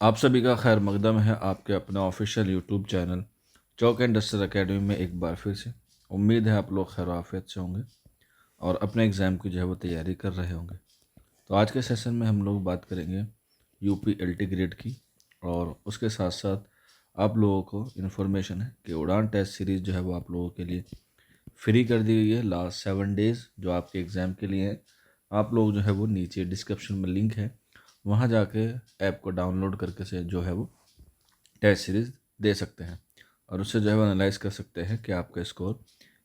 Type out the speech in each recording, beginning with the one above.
आप सभी का खैर मकदम है आपके अपने official YouTube channel chalk and duster academy में एक बार फिर से। उम्मीद है आप लोग खैर आफियत से होंगे और अपने एग्ज़ाम की जो है वो तैयारी कर रहे होंगे। तो आज के सेशन में हम लोग बात करेंगे यूपी एलटी ग्रेड की, और उसके साथ साथ आप लोगों को इन्फॉर्मेशन है कि उड़ान टेस्ट सीरीज़ जो है वो आप लोगों के लिए फ्री कर दी गई है लास्ट 7 डेज़ जो आपके एग्ज़ाम के लिए है। आप लोग जो है वो नीचे डिस्क्रिप्शन में लिंक है, वहाँ जाके ऐप को डाउनलोड करके से जो है वो टेस्ट सीरीज़ दे सकते हैं और उससे जो है वो एनालाइज कर सकते हैं कि आपका स्कोर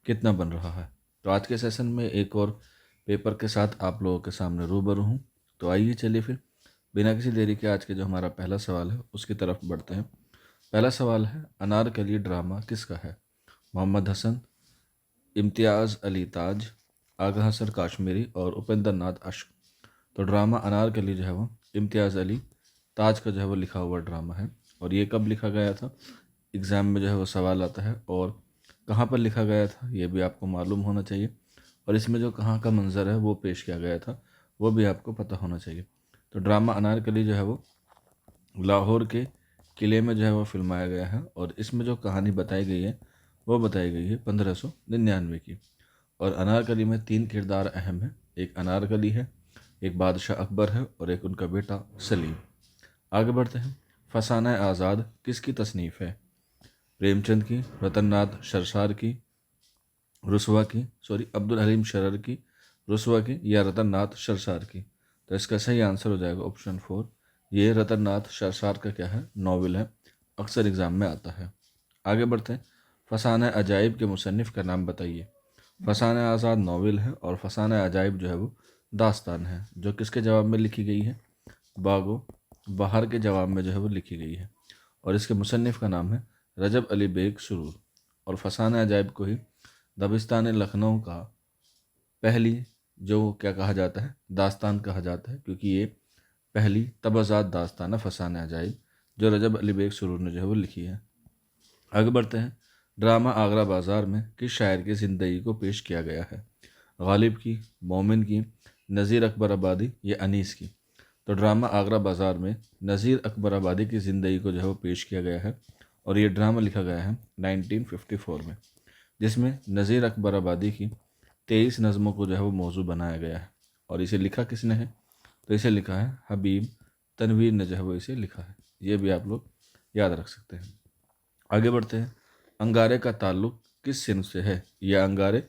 कितना बन रहा है। तो आज के सेशन में एक और पेपर के साथ आप लोगों के सामने रूबरू हूँ। तो आइए चलिए फिर बिना किसी देरी के आज के जो हमारा पहला सवाल है उसकी तरफ बढ़ते हैं। पहला सवाल है, अनारकली ड्रामा किसका है? मोहम्मद हसन, इम्तियाज़ अली ताज, आगा हसन काश्मीरी और उपेंद्र नाथ अश्क। तो ड्रामा अनारकली जो है वो इम्तियाज़ अली ताज का जो है वो लिखा हुआ ड्रामा है। और ये कब लिखा गया था? एग्ज़ाम में जो है वो सवाल आता है, और कहाँ पर लिखा गया था ये भी आपको मालूम होना चाहिए, और इसमें जो कहाँ का मंजर है वो पेश किया गया था वो भी आपको पता होना चाहिए। तो ड्रामा अनारकली जो है वो लाहौर के किले में जो है वो फिल्माया गया है, और इसमें जो कहानी बताई गई है वो बताई गई है 1599 की। और अनारकली में 3 किरदार अहम हैं, एक अनारकली है, एक बादशाह अकबर है और एक उनका बेटा सलीम। आगे बढ़ते हैं। फसाना आज़ाद किसकी तसनीफ़ है? प्रेमचंद की, रतन नाथ शरशार की, अब्दुल हलीम शरर की, रुसवा की, या रतन नाथ शरशार की? तो इसका सही आंसर हो जाएगा ऑप्शन 4। ये रतन नाथ शरशार का क्या है, नॉवल है, अक्सर एग्ज़ाम में आता है। आगे बढ़ते हैं। फसाना अजाइब के मुसन्निफ़ का नाम बताइए। फसाना आज़ाद नॉवल है और फसाना अजाइब जो है वो दास्तान है, जो किसके जवाब में लिखी गई है? बागो बहार के जवाब में जो है वो लिखी गई है, और इसके मुसन्निफ़ का नाम है रजब अली बेग सुरूर। और फसाना अजाइब को ही दबिस्तान लखनऊ का पहली जो क्या कहा जाता है, दास्तान कहा जाता है, क्योंकि ये पहली तबज़ात दास्तान है फसाना अजाइब, जो रजब अली बेग सुरूर ने जो है वो लिखी है। आगे बढ़ते हैं। ड्रामा आगरा बाज़ार में किस शायर की ज़िंदगी को पेश किया गया है? गालिब की, मोमिन की, नज़ीर अकबर आबादी या अनीस की? तो ड्रामा आगरा बाज़ार में नज़ीर अकबर आबादी की ज़िंदगी को जो है वो पेश किया गया है, और ये ड्रामा लिखा गया है 1954 में, जिसमें नज़ीर अकबर आबादी की 23 नज़मों को जो है वो मौजू बनाया गया है। और इसे लिखा किसने है? तो इसे लिखा है हबीब तनवीर ने जो है वो इसे लिखा है। ये भी आप लोग याद रख सकते हैं। आगे बढ़ते हैं। अंगारे का ताल्लुक किस सिन्फ से है? यह अंगारे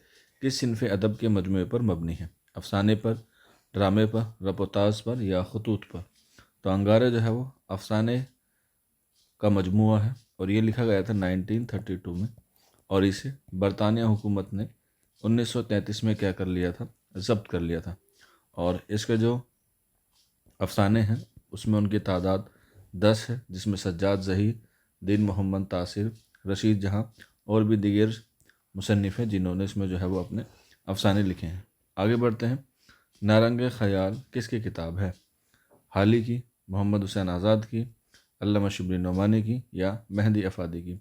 किस सिन्फ अदब के मजमूए पर मबनी है? अफसाने पर, ड्रामे पर, रपोताज पर या खतूत पर? तो अंगारे जो है वो अफसाने का मजमूआ है, और ये लिखा गया था 1932 में, और इसे बरतानिया हुकूमत ने 1933 में क्या कर लिया था, ज़ब्त कर लिया था। और इसके जो अफसाने हैं उसमें उनकी तादाद 10 है, जिसमें सज्जाद ज़हीर, दीन मोहम्मद तासिर, रशीद जहाँ और भी दीगर मुसन्निफ़ हैं जिन्होंने इसमें जो है वो अपने अफसाने लिखे हैं। आगे बढ़ते हैं। नारंग ख़याल किसकी किताब है? हाली की, मोहम्मद हुसैन आज़ाद की, अल्लामा शिबली नोमानी की या मेहदी अफ़ादी की?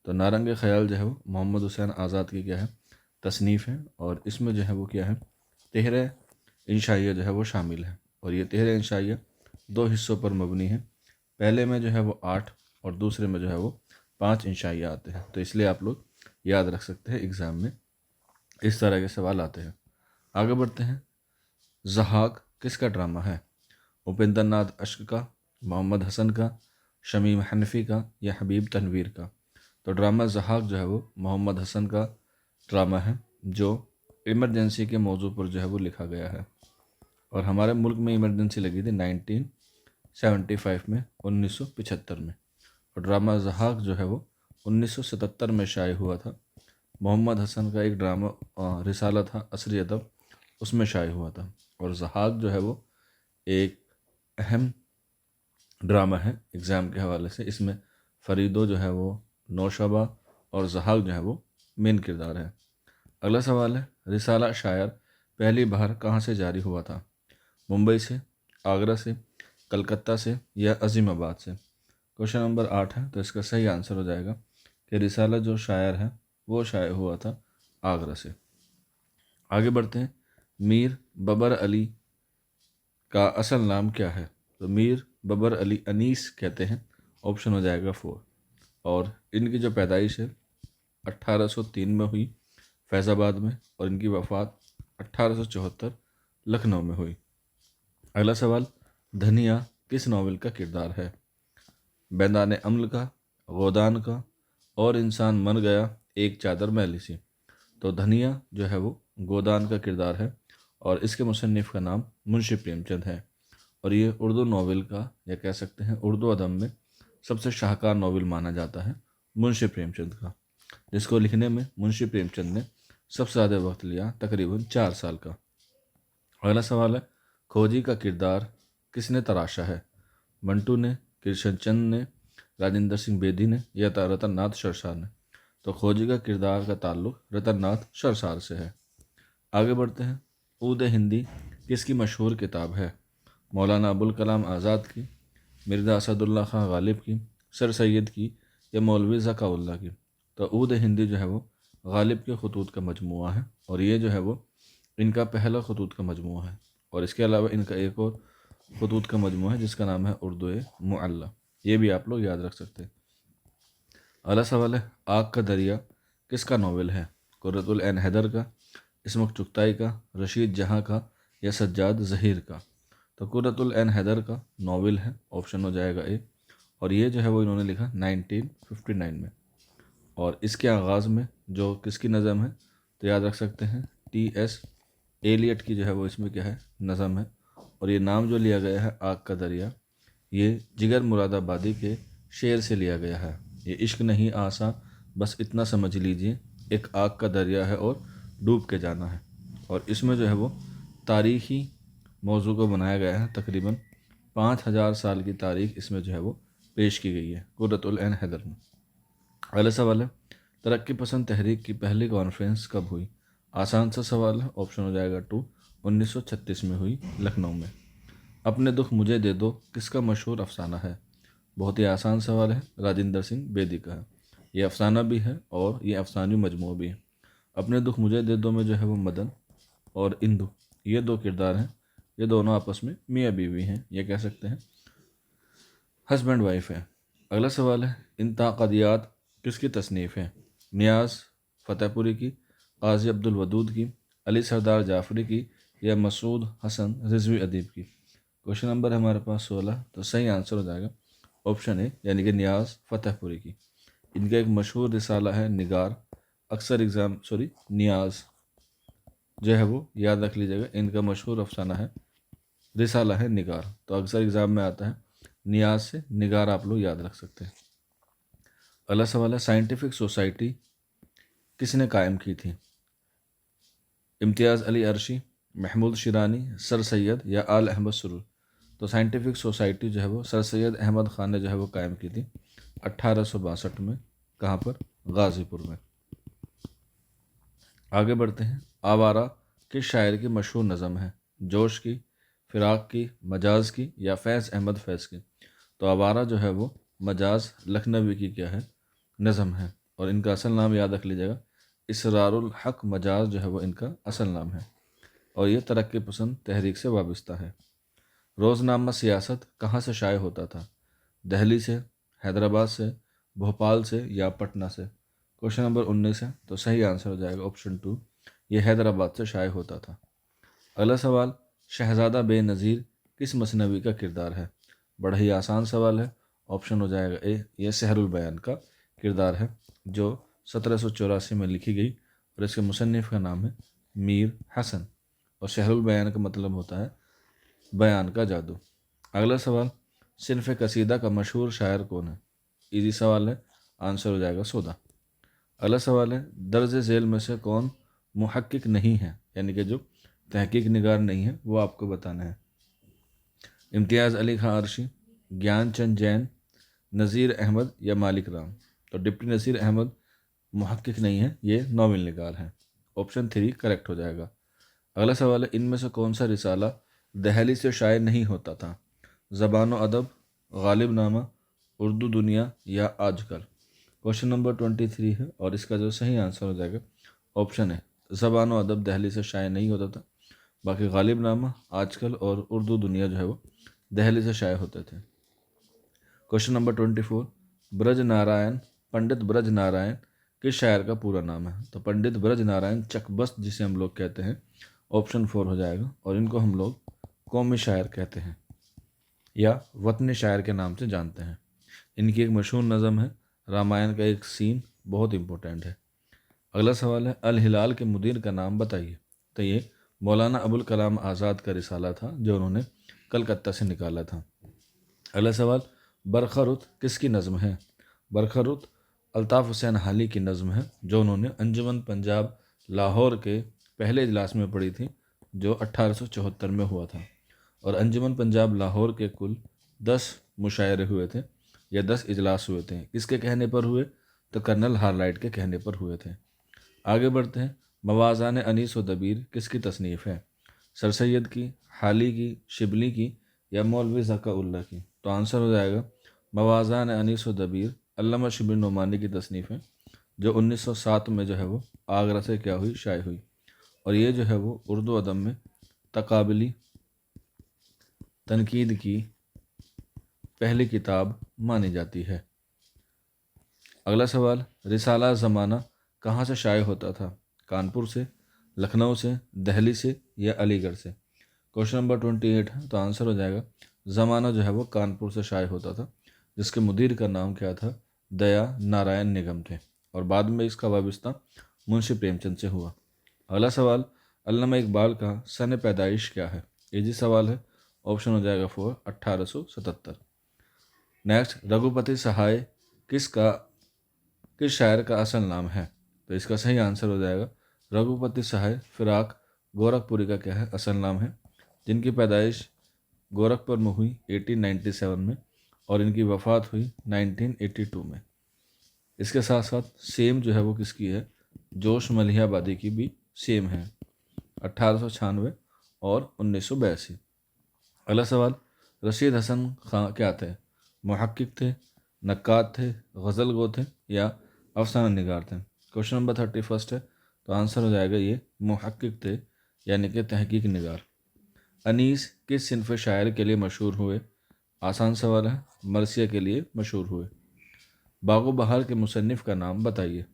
तो नारंग ख़याल जो है वो मोहम्मद हुसैन आज़ाद की क्या है, तसनीफ़ है, और इसमें जो है वो क्या है, 13 इंशाइया जो है वो शामिल है। और ये 13 इंशाइया 2 हिस्सों पर मबनी है। पहले में जो है वो 8 और दूसरे में जो है वो 5 इंशाइया आते हैं। तो इसलिए आप लोग याद रख सकते हैं, एग्ज़ाम में इस तरह के सवाल आते हैं। आगे बढ़ते हैं। ज़हाक किसका ड्रामा है? उपेंद्र नाथ अश्क का, मोहम्मद हसन का, शमीम हनफी का या हबीब तनवीर का? तो ड्रामा ज़हाक जो है वो मोहम्मद हसन का ड्रामा है, जो इमरजेंसी के मौजू पर जो है वो लिखा गया है। और हमारे मुल्क में इमरजेंसी लगी थी 1975 में, 1975 में। और ड्रामा ज़हाक जो है वो 1977 में शाये हुआ था। मोहम्मद हसन का एक ड्रामा रिसाला था असरी अदब, उसमें शाये हुआ था। और ज़हाक जो है वो एक अहम ड्रामा है एग्ज़ाम के हवाले से। इसमें फरीदो जो है वो नौशबा और ज़हाक जो है वो मेन किरदार है। अगला सवाल है, रिसाला शायर पहली बार कहाँ से जारी हुआ था? मुंबई से, आगरा से, कलकत्ता से या अजीमाबाद से? क्वेश्चन नंबर 8 है, तो इसका सही आंसर हो जाएगा कि रिसाला जो शायर है वो शायर हुआ था आगरा से। आगे बढ़ते हैं। मीर बबर अली का असल नाम क्या है? तो मीर बबर अली अनीस कहते हैं, ऑप्शन हो जाएगा 4। और इनकी जो पैदाइश है 1803 में हुई फैज़ाबाद में, और इनकी वफ़ात 1874 लखनऊ में हुई। अगला सवाल, धनिया किस नावल का किरदार है? बैदान अम्ल का, गोदान का, और इंसान मर गया, एक चादर मैली सी। तो धनिया जो है वो गोदान का किरदार है, और इसके मुसन्निफ़ का नाम मुंशी प्रेमचंद है। और ये उर्दू नावल का, या कह सकते हैं उर्दू अदब में सबसे शाहकार नावल माना जाता है मुंशी प्रेमचंद का, जिसको लिखने में मुंशी प्रेमचंद ने सबसे ज़्यादा वक्त लिया, तकरीबन 4 साल का। अगला सवाल है, खोजी का किरदार किसने तराशा है? मंटू ने, कृष्णचंद ने, राजेंद्र सिंह बेदी ने, या रतन नाथ शरसार ने? तो खोजी का किरदार का ताल्लुक रतन नाथ शरसार से है। आगे बढ़ते हैं, ऊद हिंदी किसकी मशहूर किताब है? मौलाना अबुल कलाम आज़ाद की, मिर्ज़ा असदुल्ला खां गालिब की, सर सैयद की, या मौलवी ज़काउल्ला की? तो ऊद हिंदी जो है वो गालिब के खतूत का मजमूआ है, और ये जो है वो इनका पहला खतूत का मजमूआ है। और इसके अलावा इनका एक और खतूत का मजमूआ है जिसका नाम है उर्दू मुअल्ला, ये भी आप लोग याद रख सकते हैं। अगला सवाल है, आग का दरिया किसका नावल है? कुर्रतुल ऐन हैदर का, इस्मत चुगताई का, रशीद जहाँ का, या सज्जाद ज़हीर का? तो कुर्रतुल ऐन हैदर का नावल है, ऑप्शन हो जाएगा ए। और ये जो है वो इन्होंने लिखा 1959 में। और इसके आगाज़ में जो किसकी नज़म है, तो याद रख सकते हैं टी.एस. एलियट की जो है वो इसमें क्या है, नज़म है। और ये नाम जो लिया गया है आग का दरिया, ये जिगर मुरादाबादी के शेर से लिया गया है। ये इश्क नहीं आसा बस इतना समझ लीजिए, एक आग का दरिया है और डूब के जाना है। और इसमें जो है वो तारीख़ी मौजू को बनाया गया है, तकरीबन 5000 साल की तारीख़ इसमें जो है वो पेश की गई है कुर्रतुल ऐन हैदर में। अगला सवाल है, तरक्की पसंद तहरीक की पहली कॉन्फ्रेंस कब हुई? आसान सा सवाल है, ऑप्शन हो जाएगा 2, 1936 में हुई लखनऊ में। अपने दुख मुझे दे दो किसका मशहूर अफसाना है? बहुत ही आसान सवाल है, राजेंद्र सिंह बेदी का है। ये अफसाना भी है और ये अफसानी मजमू भी है। अपने दुख मुझे दे दो में जो है वो मदन और इंदु, ये 2 किरदार हैं। ये दोनों आपस में मियाँ बीवी हैं, ये कह सकते हैं हस्बैंड वाइफ है। अगला सवाल है, इन ताक़दियात किसकी तसनीफ़ है? नियाज़ फ़तेहपुरी की, काज़ी अब्दुल वदूद की, अली सरदार जाफ़री की, या मसूद हसन रिजवी अदीब की? क्वेश्चन नंबर है हमारे पास 16, तो सही आंसर हो जाएगा ऑप्शन ए, यानी कि नियाज़ फ़तेहपुरी की। इनका एक मशहूर रिसाला है निगार, अक्सर नियाज़ जो है वो याद रख लीजिएगा, इनका मशहूर अफसाना है रिसाला है निगार। तो अक्सर एग्ज़ाम में आता है, नियाज़ से निगार आप लोग याद रख सकते हैं। अगला सवाल है, साइंटिफिक सोसाइटी किसने कायम की थी? इम्तियाज़ अली अरशी, महमूद शिरानी, सर सैयद, या आल अहमद सुरूर? तो साइंटिफिक सोसाइटी जो है वो सर सैयद अहमद ख़ान ने जो है वो कायम की थी 1862 में। कहाँ पर? गाज़ीपुर में। आगे बढ़ते हैं, आवारा किस शायर की मशहूर नज़म है? जोश की, फ़िराक की, मजाज की, या फैज़ अहमद फैज़ की? तो आवारा जो है वो मजाज लखनवी की क्या है, नज़म है। और इनका असल नाम याद रख लीजिएगा, इसरारुल हक मजाज जो है वो इनका असल नाम है। और ये तरक्की पसंद तहरीक से वाबस्ता है। रोज़नामा सियासत कहाँ से शाये होता था? दिल्ली से, हैदराबाद से, भोपाल से, या पटना से? क्वेश्चन नंबर 19 है, तो सही आंसर हो जाएगा ऑप्शन 2, ये हैदराबाद से शाये होता था। अगला सवाल, शहज़ादा बेनज़ीर किस मसनवी का किरदार है? बड़ा ही आसान सवाल है, ऑप्शन हो जाएगा ए, ये सहरुल बयान का किरदार है, जो 1784 में लिखी गई, और इसके मुसन्निफ़ का नाम है मीर हसन। और सहरुल बयान का मतलब होता है बयान का जादू। अगला सवाल, सिनफ़ कसीदा का मशहूर शायर कौन है? इजी सवाल है, आंसर हो जाएगा सौदा। अगला सवाल है, दर्ज झेल में से कौन मुहक्किक नहीं है, यानी कि जो तहकीक निगार नहीं है, वो आपको बताना है? इम्तियाज़ अली खां अरशी, ज्ञानचंद जैन, नज़ीर अहमद, या मालिक राम? तो डिप्टी नज़ीर अहमद मुहक्किक नहीं है, ये नावल निगार हैं। ऑप्शन 3 करेक्ट हो जाएगा। अगला सवाल है, इनमें से कौन सा रिसाला दहली से शाये नहीं होता था? ज़बान व अदब, गालिब नामा, उर्दू दुनिया, या आजकल? क्वेश्चन नंबर 23 है, और इसका जो सही आंसर हो जाएगा ऑप्शन है ज़बान व अदब दहली से शाये नहीं होता था। बाकी गालिब नामा, आजकल और उर्दू दुनिया जो है वो दहली से शाये होते थे। क्वेश्चन नंबर 24, ब्रज नारायण, पंडित ब्रज नारायण किस शायर का पूरा नाम है? तो पंडित ब्रज नारायण चकबस्त जिसे हम लोग कहते हैं, ऑप्शन 4 हो जाएगा। और इनको हम लोग कौमी शायर कहते हैं या वतनी शायर के नाम से जानते हैं। इनकी एक मशहूर नज़म है, रामायण का एक सीन बहुत इंपॉर्टेंट है। अगला सवाल है, अल हिलाल के मुदीर का नाम बताइए। तो ये मौलाना अबुल कलाम आज़ाद का रिसाला था जो उन्होंने कलकत्ता से निकाला था। अगला सवाल, बरखा रुत किसकी नज़म है? बरखा रुत अल्ताफ़ हुसैन हाली की नज़म है जो उन्होंने अंजुमन पंजाब लाहौर के पहले इजलास में पढ़ी थी जो 1874 में हुआ था। और अंजुमन पंजाब लाहौर के कुल 10 मुशायरे हुए थे या 10 इजलास हुए थे। किसके कहने पर हुए? तो कर्नल हार्लाइट के कहने पर हुए थे। आगे बढ़ते हैं, मवाज़ान अनीस व दबीर किसकी तसनीफ़ है? सर सैयद की, हाली की, शिबली की या मौलवी ज़का-उल्लाह की? तो आंसर हो जाएगा मवाज़ान अनीस व दबीर अल्लामा शिबली नोमानी की तसनीफ़ है जो 1907 में जो है वो आगरा से क्या हुई, शाये हुई। और ये जो है वो उर्दू अदब में तकाबली तनकीद की पहली किताब मानी जाती है। अगला सवाल, रिसाला ज़माना कहाँ से शाये होता था? कानपुर से, लखनऊ से, दिल्ली से या अलीगढ़ से? क्वेश्चन नंबर 28 है, तो आंसर हो जाएगा ज़माना जो है वो कानपुर से शाये होता था जिसके मुदीर का नाम क्या था? दया नारायण निगम थे। और बाद में इसका वाबस्ता मुंशी प्रेमचंद से हुआ। अगला सवाल, अल्लामा इकबाल का सन पैदाइश क्या है? इजी सवाल है, ऑप्शन हो जाएगा 4 1877। नेक्स्ट, रघुपति सहाय किस शायर का असल नाम है? तो इसका सही आंसर हो जाएगा रघुपति सहाय फिराक गोरखपुरी का क्या है, असल नाम है, जिनकी पैदाइश गोरखपुर में हुई 1897 में और इनकी वफ़ात हुई 1982 में। इसके साथ साथ सेम जो है वो किसकी है? जोश मलिहाबादी की भी सेम है, 1896 और 1982। अगला सवाल, रशीद हसन खां क्या थे? मुहक्किक थे, नक्काद थे, गज़ल गो थे या अफसाना निगार थे? क्वेश्चन नंबर 31 है, तो आंसर हो जाएगा ये मुहक्किक थे यानी कि तहकीक निगार। अनीस किस सिनफ शायर के लिए मशहूर हुए? आसान सवाल है, मरसिया के लिए मशहूर हुए। बागो बहार के मुसन्निफ़ का नाम बताइए।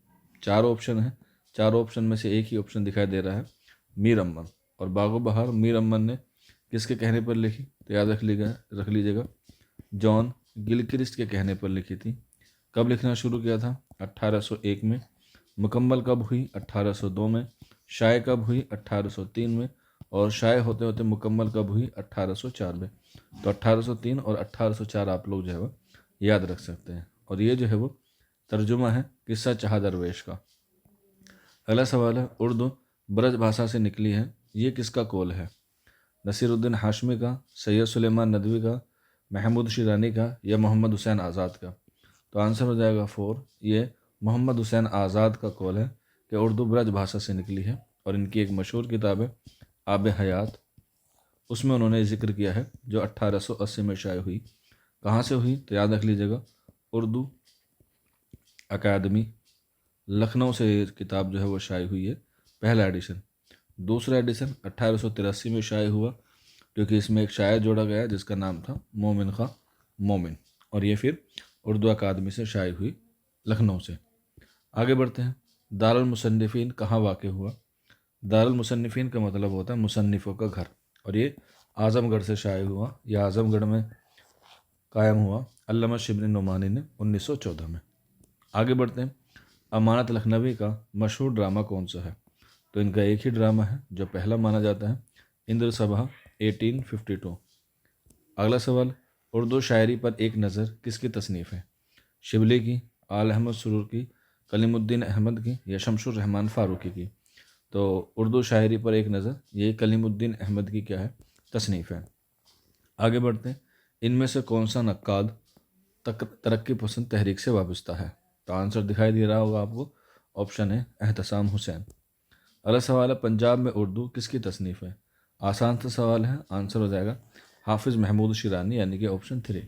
4 ऑप्शन है, 4 ऑप्शन में से एक ही ऑप्शन दिखाई दे रहा है, मीर अमन। और बागो बहार मीर अमन ने किसके कहने पर लिखी? तो याद रख लीजिएगा जॉन गिलक्रिस्ट के कहने पर लिखी थी। कब लिखना शुरू किया था? 1801 में। मुकम्मल कब हुई? 1802 में। शाये कब हुई? 1803 में। और शाये होते होते मुकम्मल कब हुई? 1804 में। तो 1803 और 1804 आप लोग जो है वो याद रख सकते हैं। और ये जो है वो तर्जुमा है किस्सा चाह दरवेश का। अगला सवाल है, उर्दू ब्रज भाषा से निकली है, ये किसका कौल है? नसीरुद्दीन हाशमी का, सैयद सुलेमान नदवी का, महमूद शिरानी का या मोहम्मद हुसैन आज़ाद का? तो आंसर हो जाएगा 4, ये मोहम्मद हुसैन आज़ाद का कौल है कि उर्दू ब्रज भाषा से निकली है। और इनकी एक मशहूर किताब है आब हयात, उसमें उन्होंने जिक्र किया है जो 1880 में शाये हुई। कहाँ से हुई? तो याद रख लीजिएगा उर्दू अकादमी लखनऊ से ये किताब जो है वो शाये हुई है, पहला एडिशन। दूसरा एडिशन 1883 में शाये हुआ क्योंकि इसमें एक शायर जोड़ा गया जिसका नाम था मोमिन खां मोमिन, और ये फिर उर्दू अकादमी से शाये हुई लखनऊ से। आगे बढ़ते हैं, दारुल मुसन्निफ़ीन कहाँ वाक़ हुआ? दारुल मुसन्निफ़ीन का मतलब होता है मुसन्निफ़ों का घर, और ये आज़मगढ़ से शाये हुआ या आज़मगढ़ में कायम हुआ अल्लामा शिबली नोमानी ने 1914 में। आगे बढ़ते हैं, अमानत लखनवी का मशहूर ड्रामा कौन सा है? तो इनका एक ही ड्रामा है जो पहला माना जाता है, इंद्र सभा 1852। अगला सवाल, उर्दू शायरी पर एक नज़र किसकी तसनीफ़ है? शिबली की, आल अहमद सुरूर की, कलीमुद्दीन अहमद की या शमशुर रहमान फ़ारूकी की? तो उर्दू शायरी पर एक नज़र ये कलीमुद्दीन अहमद की क्या है, तसनीफ़ है। आगे बढ़ते हैं, इनमें से कौन सा नक्काद तरक्की पसंद तहरीक से वाबस्ता है? तो आंसर दिखाई दे रहा होगा आपको, ऑप्शन है एहतसाम हुसैन। अगला सवाल है, पंजाब में उर्दू किसकी तसनीफ़ है? आसान सा सवाल है, आंसर हो जाएगा हाफिज़ महमूद शिरानी यानी कि ऑप्शन 3।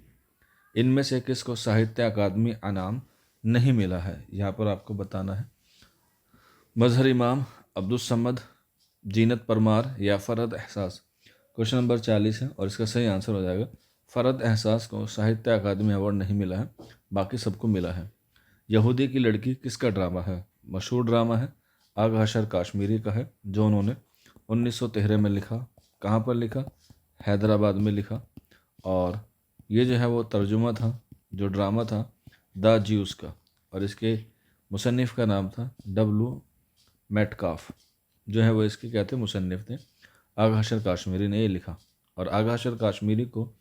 इनमें से किसको साहित्य अकादमी इनाम नहीं मिला है? यहाँ पर आपको बताना है, मजहर इमाम, अब्दुस समद, जीनत परमार या फरहद एहसास? क्वेश्चन नंबर 40 है और इसका सही आंसर हो जाएगा فرد احساس کو ساہتیہ اکادمی ایوارڈ نہیں ملا ہے، باقی سب کو ملا ہے۔ یہودی کی لڑکی کس کا ڈرامہ ہے؟ مشہور ڈرامہ ہے، آغا حشر کاشمیری کا ہے، جو انہوں نے 1913 میں لکھا۔ کہاں پر لکھا؟ حیدرآباد میں لکھا۔ اور یہ جو ہے وہ ترجمہ تھا، جو ڈرامہ تھا دا جیوس کا، اور اس کے مصنف کا نام تھا ڈبلو میٹکاف، جو ہے وہ اس کے کہتے مصنف تھے۔ آغا حشر کاشمیری نے یہ لکھا، اور آغا حشر کاشمیری کو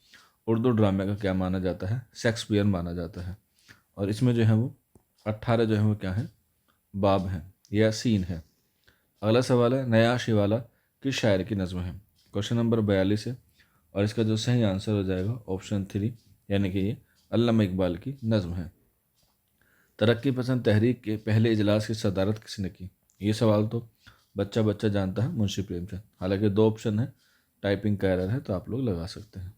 اردو ڈرامے کا کیا مانا جاتا ہے؟ شیکسپیئر مانا جاتا ہے۔ اور اس میں جو ہے وہ 18 جو ہے وہ کیا ہیں؟ باب ہیں یا سین ہے۔ اگلا سوال ہے، نیا شیوالا کس شاعر کی نظم ہے؟ کوشچن نمبر 42 ہے، اور اس کا جو صحیح آنسر ہو جائے گا آپشن 3، یعنی کہ یہ علامہ اقبال کی نظم ہے۔ ترقی پسند تحریک کے پہلے اجلاس کی صدارت کس نے کی؟ یہ سوال تو بچہ بچہ جانتا ہے، منشی پریم چند۔ حالانکہ 2 آپشن ہے، ٹائپنگ کا ایرر ہے تو آپ لوگ لگا سکتے ہیں۔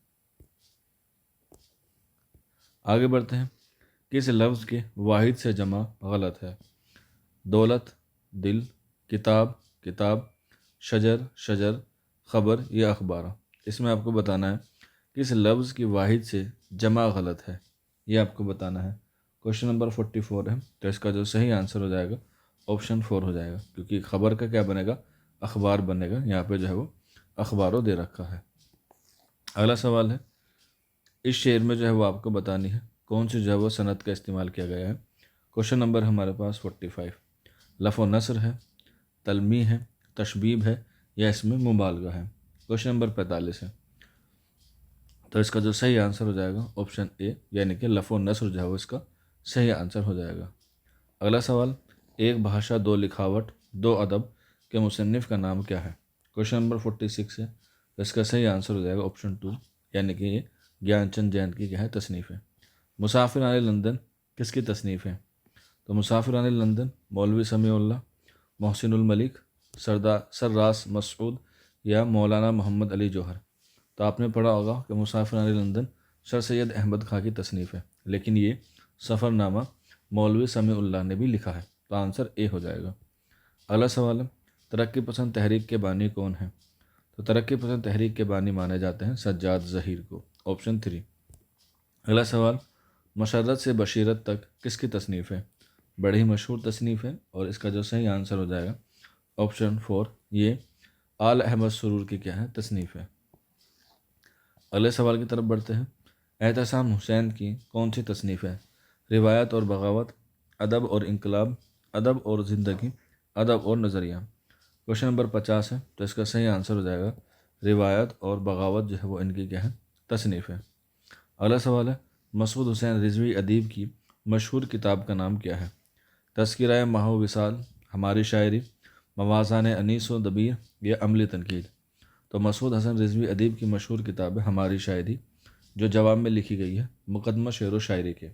آگے بڑھتے ہیں، کس لفظ کے واحد سے جمع غلط ہے؟ دولت، دل، کتاب، کتاب، شجر، شجر، خبر یا اخبار؟ اس میں آپ کو بتانا ہے کس لفظ کی واحد سے جمع غلط ہے، یہ آپ کو بتانا ہے۔ کوشچن نمبر 44 ہے، تو اس کا جو صحیح آنسر ہو جائے گا آپشن 4 ہو جائے گا، کیونکہ خبر کا کیا بنے گا؟ اخبار بنے گا۔ یہاں پہ جو ہے وہ اخباروں دے رکھا ہے۔ اگلا سوال ہے، اس شعر میں جو ہے وہ آپ کو بتانی ہے کون سی جو ہے وہ صنعت کا استعمال کیا گیا ہے۔ کوشچن نمبر ہمارے پاس 45، لف و نثر ہے، تلمیح ہے، تشبیب ہے، یا اس میں مبالغہ ہے؟ کوشچن نمبر 45 ہے، تو اس کا جو صحیح آنسر ہو جائے گا آپشن اے، یعنی کہ لف و نثر جو ہے وہ اس کا صحیح آنسر ہو جائے گا۔ اگلا سوال، ایک بھاشا دو لکھاوٹ دو ادب کے مصنف کا نام کیا ہے؟ کوشچن نمبر 46 ہے، تو اس کا صحیح آنسر ہو جائے گا آپشن 2، یعنی کہ یہ گیان چند جین کی کیا ہے؟ تصنیف ہے۔ مسافران لندن کس کی تصنیف ہے؟ تو مسافران لندن مولوی سمیع اللہ، محسن الملک، سرراس مسعود، یا مولانا محمد علی جوہر؟ تو آپ نے پڑھا ہوگا کہ مسافران لندن سر سید احمد خاں کی تصنیف ہے، لیکن یہ سفر نامہ مولوی سمیع اللہ نے بھی لکھا ہے، تو آنسر اے ہو جائے گا۔ اگلا سوال ہے، ترقی پسند تحریک کے بانی کون ہیں؟ تو ترقی پسند تحریک کے بانی مانے جاتے ہیں سجاد ظہیر کو، آپشن 3۔ اگلا سوال، مشرت سے بشیرت تک کس کی تصنیف ہے؟ بڑی مشہور تصنیف ہے، اور اس کا جو صحیح آنسر ہو جائے گا آپشن 4، یہ آل احمد سرور کی کیا ہے؟ تصنیف ہے۔ اگلے سوال کی طرف بڑھتے ہیں، احتسام حسین کی کون سی تصنیف ہے؟ روایت اور بغاوت، ادب اور انقلاب، ادب اور زندگی، ادب اور نظریہ؟ کوشچن نمبر 50 ہے، تو اس کا صحیح آنسر ہو جائے گا روایت اور بغاوت جو ہے وہ ان کی کیا ہے؟ تصنیف ہے۔ اگلا سوال ہے، مسعود حسین رضوی ادیب کی مشہور کتاب کا نام کیا ہے؟ تذکرہ ماہ و وصال، ہماری شاعری، موازان انیس و دبیر، یا عملی تنقید؟ تو مسعود حسن رضوی ادیب کی مشہور کتاب ہے ہماری شاعری، جو جواب میں لکھی گئی ہے، مقدمہ شعر و شاعری کے،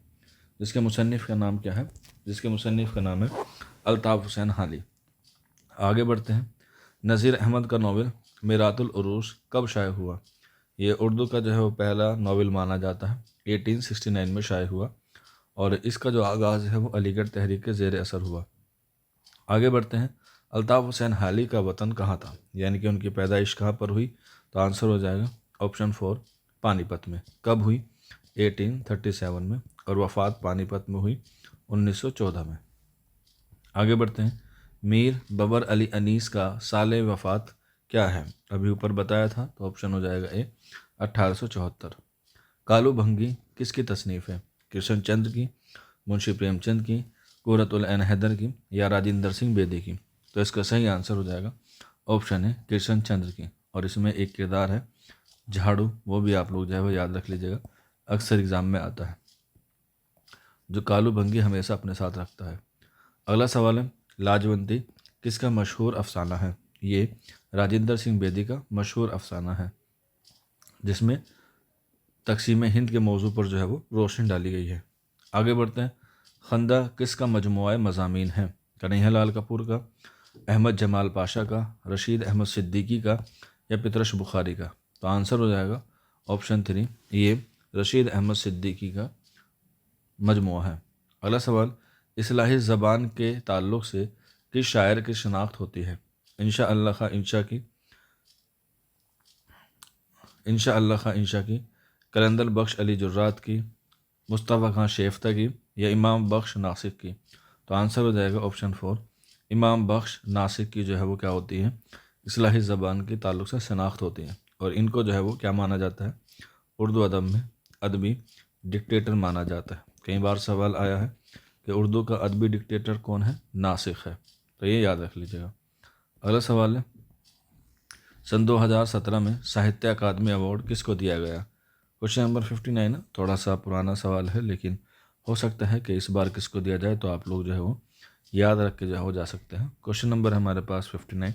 جس کے مصنف کا نام کیا ہے؟ جس کے مصنف کا نام ہے الطاف حسین حالی۔ آگے بڑھتے ہیں، نذیر احمد کا ناول میرات العروش کب شائع ہوا؟ یہ اردو کا جو ہے وہ پہلا ناول مانا جاتا ہے، 1869 میں شائع ہوا، اور اس کا جو آغاز ہے وہ علی گڑھ تحریک کے زیر اثر ہوا۔ آگے بڑھتے ہیں، الطاف حسین حالی کا وطن کہاں تھا، یعنی کہ ان کی پیدائش کہاں پر ہوئی؟ تو آنسر ہو جائے گا آپشن 4، پانی پت میں۔ کب ہوئی؟ 1837 میں، اور وفات پانی پت میں ہوئی 1914 میں۔ آگے بڑھتے ہیں، میر ببر علی انیس کا سال وفات کیا ہے؟ ابھی اوپر بتایا تھا، تو آپشن ہو جائے گا اے، 1874۔ کالو بھنگی کس کی تصنیف ہے؟ کرشن چندر کی، منشی پریم چند کی، قرۃ العین حیدر کی، یا راجندر سنگھ بیدی کی؟ تو اس کا صحیح آنسر ہو جائے گا آپشن ہے کرشن چندر کی، اور اس میں ایک کردار ہے جھاڑو، وہ بھی آپ لوگ جو ہے وہ یاد رکھ لیجیے گا، اکثر اگزام میں آتا ہے، جو کالو بھنگی ہمیشہ اپنے ساتھ رکھتا ہے۔ اگلا سوال ہے، لاجونتی کس کا مشہور افسانہ ہے؟ یہ راجندر سنگھ بیدی کا مشہور افسانہ ہے، جس میں تقسیم ہند کے موضوع پر جو ہے وہ روشنی ڈالی گئی ہے۔ آگے بڑھتے ہیں، خندہ کس کا مجموعہ مضامین ہے؟ کنہیا لال کپور کا، احمد جمال پاشا کا، رشید احمد صدیقی کا، یا پترش بخاری کا؟ تو آنسر ہو جائے گا آپشن 3، یہ رشید احمد صدیقی کا مجموعہ ہے۔ اگلا سوال، اصلاحی زبان کے تعلق سے کس شاعر کی شناخت ہوتی ہے؟ انشاء اللہ خواہ انشاء کی، انشاء اللہ خواہ انشاء کی، कलंदर बख्श अली जुर्रात की, मुस्तफ़ा खां शेफ्ता की या इमाम बख्श नासिक की। तो आंसर हो जाएगा ऑप्शन 4, इमाम बख्श नासिक की जो है वो क्या होती है, इस्लाही ज़बान के ताल्लुक़ से शनाख्त होती है। और इनको जो है वो क्या माना जाता है, उर्दू अदब में अदबी डिक्टेटर माना जाता है। कई बार सवाल आया है कि उर्दू का अदबी डिक्टेटर कौन है, नासिक है, तो ये याद रख लीजिएगा। अगला सवाल है, सन 2017 में साहित्य अकादमी अवार्ड किसको दिया गया। क्वेश्चन नंबर 59 है, थोड़ा सा पुराना सवाल है लेकिन हो सकता है कि इस बार किसको दिया जाए, तो आप लोग जो है वो याद रख के जो हो जा सकते हैं। क्वेश्चन नंबर हमारे पास 59,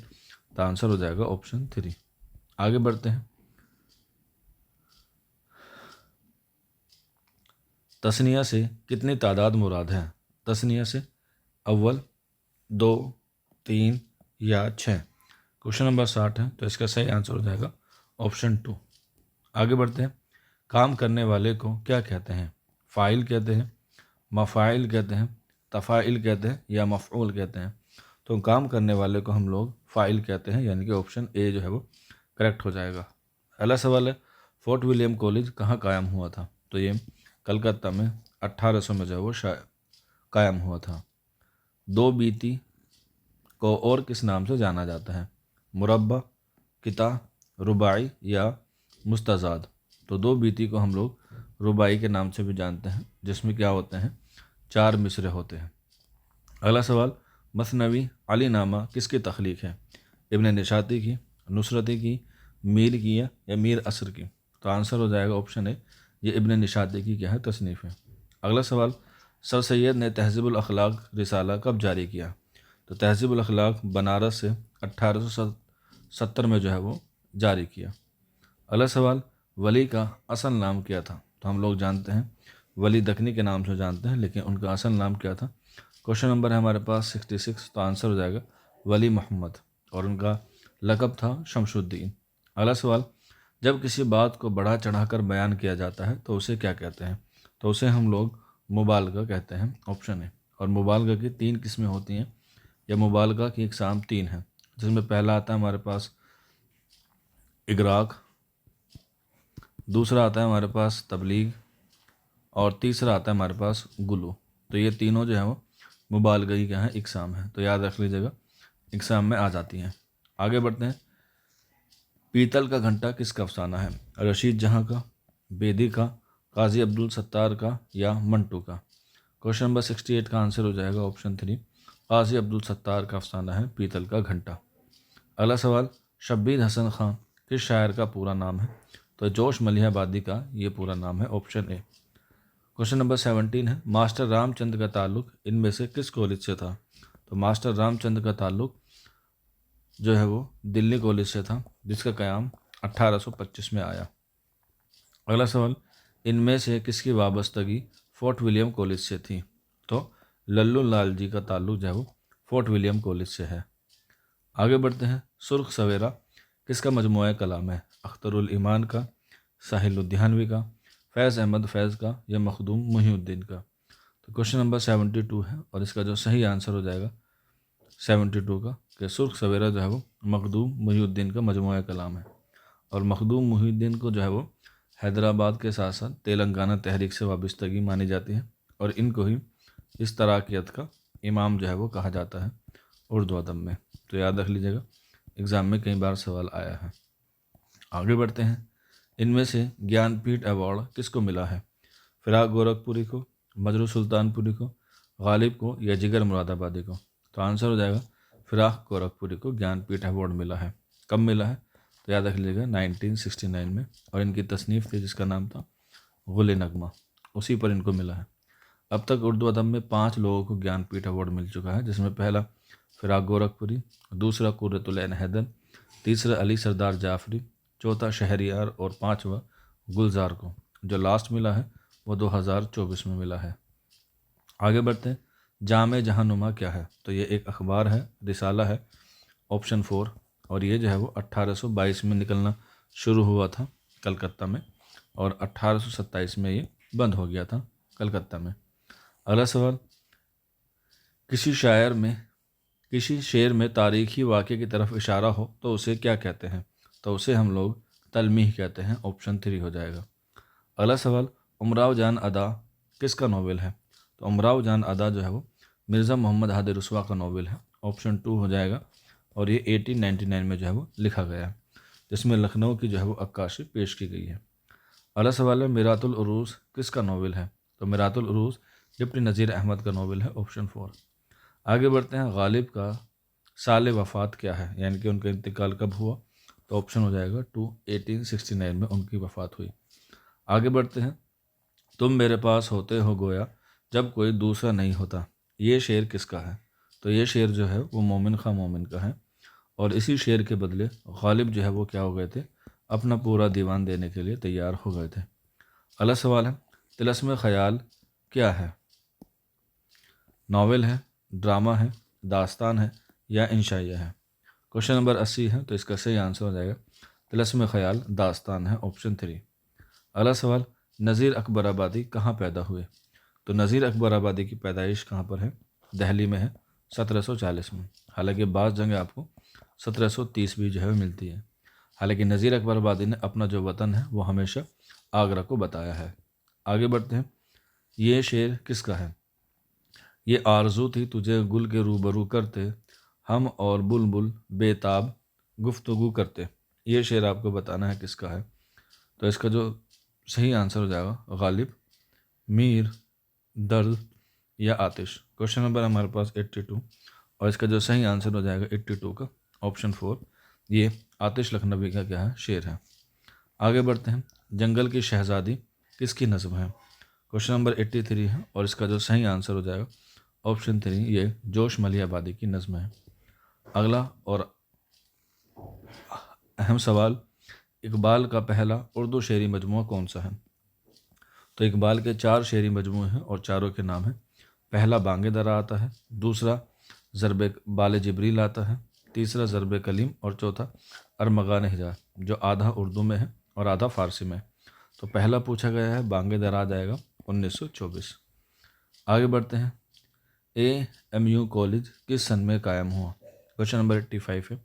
तो आंसर हो जाएगा ऑप्शन 3। आगे बढ़ते हैं। तस्निया से कितनी तादाद मुराद है। तस्निया से अव्वल, 2, 3 या 6। क्वेश्चन नंबर 60 है, तो इसका सही आंसर हो जाएगा ऑप्शन 2। आगे बढ़ते हैं। काम करने वाले को क्या कहते हैं, फ़ाइल कहते हैं, मफ़ाइल कहते हैं, तफ़ाइल कहते हैं या मफ़ऊल कहते हैं। तो काम करने वाले को हम लोग फ़ाइल कहते हैं, यानी कि ऑप्शन ए जो है वो करेक्ट हो जाएगा। अगला सवाल है, फोर्ट विलियम कॉलेज कहाँ कायम हुआ था। तो ये कलकत्ता में 1800 में जो है वो कायम हुआ था। दो बीती को और किस नाम से जाना जाता है, मुरब्बा, किता, रुबाई या मुस्तज़ाद। तो दो बीती को हम लोग रुबाई के नाम से भी जानते हैं, जिसमें क्या होते हैं, 4 मिसरे होते हैं। अगला सवाल, मसनवी अली नामा किसकी तख्लीक है, इब्न निशाती की, नुसरती की, मीर की या मीर असर की। तो आंसर हो जाएगा ऑप्शन ए, ये इब्न निशाती की क्या है, तसनीफ़ है। अगला सवाल, सर सैयद ने तहज़ीबुल अखलाक रिसाला कब जारी किया। तो तहज़ीबुल अखलाक बनारस से 1870 में जो है वो जारी किया। अगला सवाल, वली का असल नाम क्या था। तो हम लोग जानते हैं वली दखनी के नाम से जानते हैं, लेकिन उनका असल नाम क्या था। क्वेश्चन नंबर है हमारे पास 66, तो आंसर हो जाएगा वली मोहम्मद, और उनका लक़ब था शमशुद्दीन। अगला सवाल, जब किसी बात को बढ़ा चढ़ाकर बयान किया जाता है तो उसे क्या कहते हैं। तो उसे हम लोग मुबालगा कहते हैं, ऑप्शन है। और मुबालगा की 3 किस्में होती हैं, या मुबालगा की इकसाम 3 हैं, जिसमें पहला आता है हमारे पास इगराक, दूसरा आता है हमारे पास तबलीग, और तीसरा आता है हमारे पास गुलू। तो ये तीनों जो है वो मुबालगा की क्या है, इकसाम है, तो याद रख लीजिएगा, इकसाम में आ जाती हैं। आगे बढ़ते हैं। पीतल का घंटा किसका अफसाना है, रशीद जहाँ का, बेदी का, काजी अब्दुल सत्तार का या मंटू का। क्वेश्चन नंबर 68 का आंसर हो जाएगा ऑप्शन 3, काजी अब्दुल सत्तार का अफसाना है पीतल का घंटा। अगला सवाल, शब्बीर हसन खां किस शायर का पूरा नाम है। तो जोश मलिहाबादी का ये पूरा नाम है, ऑप्शन ए। क्वेश्चन नंबर 17 है, मास्टर रामचंद्र का ताल्लुक इनमें से किस कॉलेज से था। तो मास्टर रामचंद्र का ताल्लुक जो है वो दिल्ली कॉलेज से था, जिसका क़याम 1825 में आया। अगला सवाल, इनमें से किसकी वाबस्तगी फोर्ट विलियम कॉलेज से थी। तो लल्लू लाल जी का ताल्लुक जो है वो फोर्ट विलियम कॉलेज से है। आगे बढ़ते हैं। सुर्ख सवेरा किसका मजमूआ कलाम है, अख्तरुल ईमान का, साहिल लुधियानवी का, फैज़ अहमद फैज़ का या मखदूम मुहीउद्दीन का। तो क्वेश्चन नंबर 72 है, और इसका जो सही आंसर हो जाएगा 72 का, कि सुर्ख सवेरा जो है वो मखदूम मुहीउद्दीन का मजमूआ कलाम है। और मखदूम मुहीउद्दीन को जो है वो हैदराबाद के साथ साथ तेलंगाना तहरीक से वाबस्तगी मानी जाती है, और इनको ही इस तराकियत का इमाम जो है वो कहा जाता है उर्दू अदब में। तो याद रख लीजिएगा, एग्ज़ाम में कई बार सवाल आया है। आगे बढ़ते हैं। इनमें से ज्ञानपीठ अवार्ड किसको मिला है, फिराक गोरखपुरी को, मजरू सुल्तानपुरी को, गालिब को या जिगर मुरादाबादी को। तो आंसर हो जाएगा फिराक गोरखपुरी को ज्ञानपीठ अवार्ड मिला है। कब मिला है, तो याद रख लीजिएगा 1969 में, और इनकी तसनीफ़ थी जिसका नाम था गुल नगमा, उसी पर इनको मिला है। अब तक उर्दू अदब में 5 लोगों को ज्ञानपीठ अवार्ड मिल चुका है, जिसमें पहला फिराक गोरखपुरी, दूसरा कुर्रतुल ऐन हैदर, तीसरा अली सरदार जाफरी, चौथा शहरियार और पांचवा गुलजार को। जो लास्ट मिला है वो 2024 में मिला है। आगे बढ़ते हैं। जामे जहानुमा क्या है, तो ये एक अखबार है, रिसाला है, ऑप्शन 4। और ये जो है वो 1822 में निकलना शुरू हुआ था कलकत्ता में, और 1827 में ये बंद हो गया था कलकत्ता में। अगला सवाल, किसी शेर में तारीखी वाक़े की तरफ इशारा हो तो उसे क्या कहते हैं। तो उसे हम लोग तलमीह कहते हैं, ऑप्शन 3 हो जाएगा। अगला सवाल, उमराव जान अदा किसका नॉवेल है? तो उमराव जान अदा जो है वो मिर्ज़ा मोहम्मद हादी रसवा का नॉवेल है, ऑप्शन 2 हो जाएगा। और ये 1899 में जो है वो लिखा गया है, जिसमें लखनऊ की जो है वो अक्काशी पेश की गई है। अगला सवाल है, मिरातुल उरूज़ किसका नॉवेल है? तो मिरातुल उरूज़ डिप्टी नज़ीर अहमद का नॉवेल है, ऑप्शन 4। आगे बढ़ते हैं, गालिब का साल वफ़ात क्या है, यानी कि उनका इंतकाल कब हुआ? तो ऑप्शन हो जाएगा 2, 1869 में उनकी वफ़ात हुई। आगे बढ़ते हैं, तुम मेरे पास होते हो गोया जब कोई दूसरा नहीं होता, ये शेर किसका है? तो ये शेर जो है वो मोमिन खां मोमिन का है, और इसी शेर के बदले गालिब जो है वो क्या हो गए थे, अपना पूरा दीवान देने के लिए तैयार हो गए थे। अगला सवाल है, तिलस्म ख़याल क्या है? नावल है, ड्रामा है, दास्तान है, या इंशाइया है? क्वेश्चन नंबर 80 है, तो इसका सही आंसर हो जाएगा तिलस्म ख़याल दास्तान है, ऑप्शन 3। अगला सवाल, नज़ीर अकबर आबादी कहाँ पैदा हुए? तो नज़ीर अकबर आबादी की पैदाइश कहाँ पर है? दिल्ली में है, 1740 में। हालांकि बाज़ जगह आपको 1730 भी जो है मिलती है। हालांकि नज़ीर अकबर आबादी ने अपना जो वतन है वो हमेशा आगरा को बताया है। आगे बढ़ते हैं, ये शेर किसका है? ये आरज़ू थी तुझे गुल के रूबरू करते, हम और बुलबुल बेताब गुफ्तगू करते। ये शेर आपको बताना है किसका है। तो इसका जो सही आंसर हो जाएगा गालिब, मीर, दर्द, या आतिश। क्वेश्चन नंबर हमारे पास 82, और इसका जो सही आंसर हो जाएगा 82 का, ऑप्शन 4। ये आतिश लखनवी का क्या है, शेर है। आगे बढ़ते हैं, जंगल की शहज़ादी किसकी नज़म है? क्वेश्चन नंबर 83 है, और इसका जो सही आंसर हो जाएगा ऑप्शन 3, ये जोश मलिया आबादी की नज़म है। अगला और अहम सवाल, इकबाल का पहला उर्दू शेरी मजमूआ कौन सा है? तो इकबाल के 4 शेरी मजमूए हैं, और चारों के नाम हैं। पहला बांगे दरा आता है, दूसरा ज़रब बाल जिब्रील आता है, तीसरा ज़रब कलीम, और चौथा अरमगान हिजा, जो आधा उर्दू में है और आधा फ़ारसी में है। तो पहला पूछा गया है, बांगे दरा जाएगा 1924। आगे बढ़ते हैं, AMU कॉलेज किस सन में कायम हुआ? क्वेश्चन नंबर 85 है,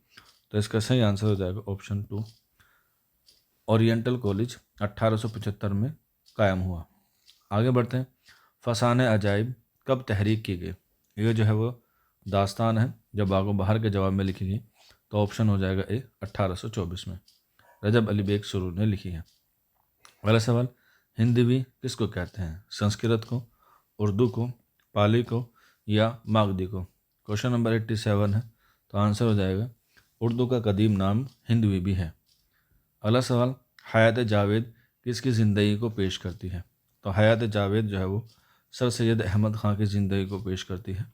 तो इसका सही आंसर हो जाएगा ऑप्शन 2, ओरिएंटल कॉलेज 1875 में कायम हुआ। आगे बढ़ते हैं, फसान अजाइब कब तहरीक की गई? ये जो है वो दास्तान है, जब बागो बहार के जवाब में लिखी गई। तो ऑप्शन हो जाएगा ए, 1824 में रजब अली बेग सुरूर ने लिखी है। अगला सवाल, हिंदवी किसको कहते हैं? संस्कृत को, उर्दू को, पाली को, या मागधी को? क्वेश्चन नंबर 87 है, तो आंसर हो जाएगा उर्दू का कदीम नाम हिंदवी भी है। अगला सवाल, हयात जावेद किसकी ज़िंदगी को पेश करती है? तो हयात जावेद जो है वो सर सैयद अहमद ख़ान की ज़िंदगी को पेश करती है,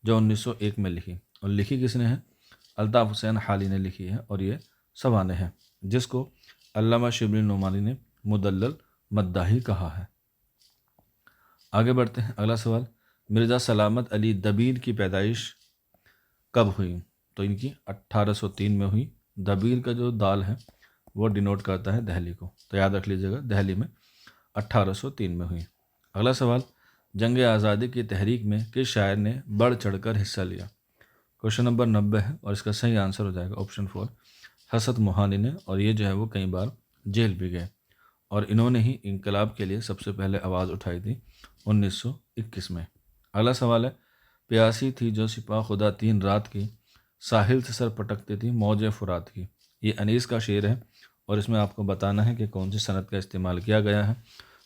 जो 1901 में लिखी। और लिखी किसने है? अल्ताफ़ हुसैन हाली ने लिखी है, और ये सवाने है, जिसको अल्लामा शिबली नुमानी ने मुदल्लल मद्दाही कहा है। आगे बढ़ते हैं, अगला सवाल, मिर्ज़ा सलामत अली दबीर की पैदाइश कब हुई? तो इनकी 1803 में हुई। दबीर का जो दाल है वो डिनोट करता है दिल्ली को, तो याद रख लीजिएगा, दिल्ली में 1803 में हुई। अगला सवाल, जंग आज़ादी की तहरीक में किस शायर ने बढ़ चढ़कर हिस्सा लिया? क्वेश्चन नंबर 90 है, और इसका सही आंसर हो जाएगा ऑप्शन 4, हसरत मोहानी ने। और ये जो है वो कई बार जेल भी गए, और इन्होंने ही इंकलाब के लिए सबसे पहले आवाज़ उठाई थी 1921 में। अगला सवाल है, प्यासी थी जो सिपा खुदा 3 रात की, साहिल से सर पटकती थी मौज फुरात की। ये अनीस का शेर है, और इसमें आपको बताना है कि कौन सी सनद का इस्तेमाल किया गया है।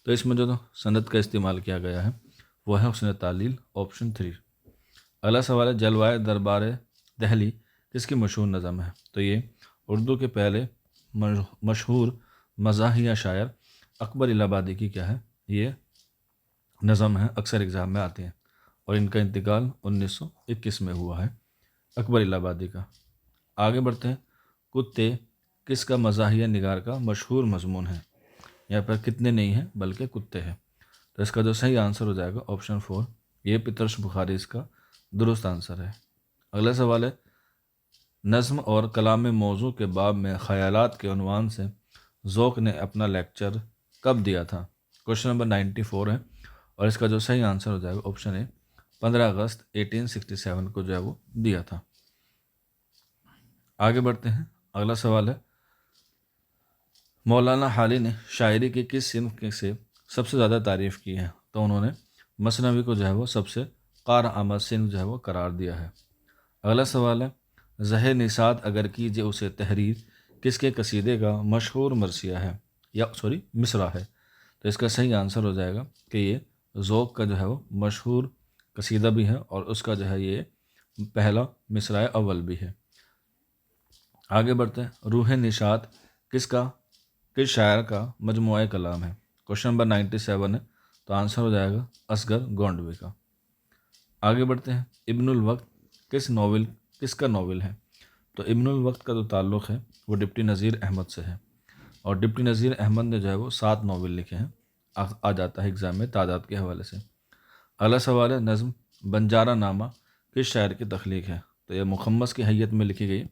तो इसमें जो सनद का इस्तेमाल किया गया है वो है हुस्न तालील, ऑप्शन 3। अगला सवाल है, जलवाए दरबार दहली किसकी मशहूर नज़म है? तो ये उर्दू के पहले मशहूर मज़ाहिया शायर अकबर इलाहाबादी की क्या है, ये नज़म है, अक्सर एग्ज़ाम में आते हैं, और इनका इंतकाल 1921 में हुआ है, अकबर इलाहाबादी का। आगे बढ़ते हैं, कुत्ते किसका मज़ाहिया निगार का मशहूर मजमून है? यहाँ पर कितने नहीं हैं बल्कि कुत्ते हैं। तो इसका जो सही आंसर हो जाएगा ऑप्शन 4, ये पितरश बुखारी इसका दुरुस्त आंसर है। अगला सवाल है, नज़्म और कलाम मौजू के बाब में ख़यालात के उन्वान से ज़ौक़ ने अपना लेक्चर कब दिया था? क्वेश्चन नंबर 94 है, और इसका जो सही आंसर हो जाएगा ऑप्शन ए, 15 अगस्त 1867 को जो है वो दिया था। आगे बढ़ते हैं, अगला सवाल है, مولانا حالی نے شاعری کی کس صنف سے سب سے زیادہ تعریف کی ہے؟ تو انہوں نے مثنوی کو جو ہے وہ سب سے کارآمد صنف جو ہے وہ قرار دیا ہے۔ اگلا سوال ہے، زہ نثات اگر کیجیے اسے تحریر کس کے قصیدے کا مشہور مرثیہ ہے یا مصرع ہے؟ تو اس کا صحیح آنسر ہو جائے گا کہ یہ ذوق کا جو ہے وہ مشہور قصیدہ بھی ہے اور اس کا جو ہے یہ پہلا مصرع اول بھی ہے۔ آگے بڑھتے ہیں، روح نشاط کس شاعر کا مجموعہ کلام ہے؟ کوشچن نمبر 97 ہے، تو آنسر ہو جائے گا اصغر گونڈوی کا۔ آگے بڑھتے ہیں، ابن الوقت کس کا ناول ہے؟ تو ابن الوقت کا جو تعلق ہے وہ ڈپٹی نذیر احمد سے ہے، اور ڈپٹی نذیر احمد نے جو ہے وہ 7 ناول لکھے ہیں، آ جاتا ہے ایگزام میں تعداد کے حوالے سے۔ اگلا سوال ہے، نظم بنجارہ نامہ کس شاعر کی تخلیق ہے؟ تو یہ مخمس کی حیت میں لکھی گئی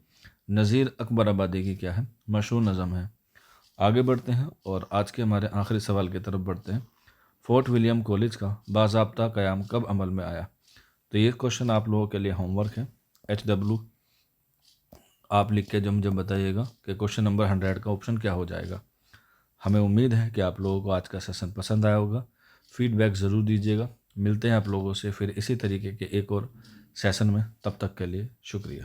نذیر اکبر آبادی کی کیا ہے؟ مشہور نظم ہے۔ آگے بڑھتے ہیں اور آج کے ہمارے آخری سوال کی طرف بڑھتے ہیں، فورٹ ولیم کالج کا باضابطہ قیام کب عمل میں آیا؟ تو یہ کوشچن آپ لوگوں کے لیے ہوم ورک ہے، HW آپ لکھ کے جو مجھے بتائیے گا کہ کوشچن نمبر 100 کا آپشن کیا ہو جائے گا۔ ہمیں امید ہے کہ آپ لوگوں کو آج کا سیشن پسند آیا ہوگا، فیڈ بیک ضرور دیجیے گا۔ ملتے ہیں آپ لوگوں سے پھر اسی طریقے کے ایک اور سیشن میں، تب تک کے لیے شکریہ۔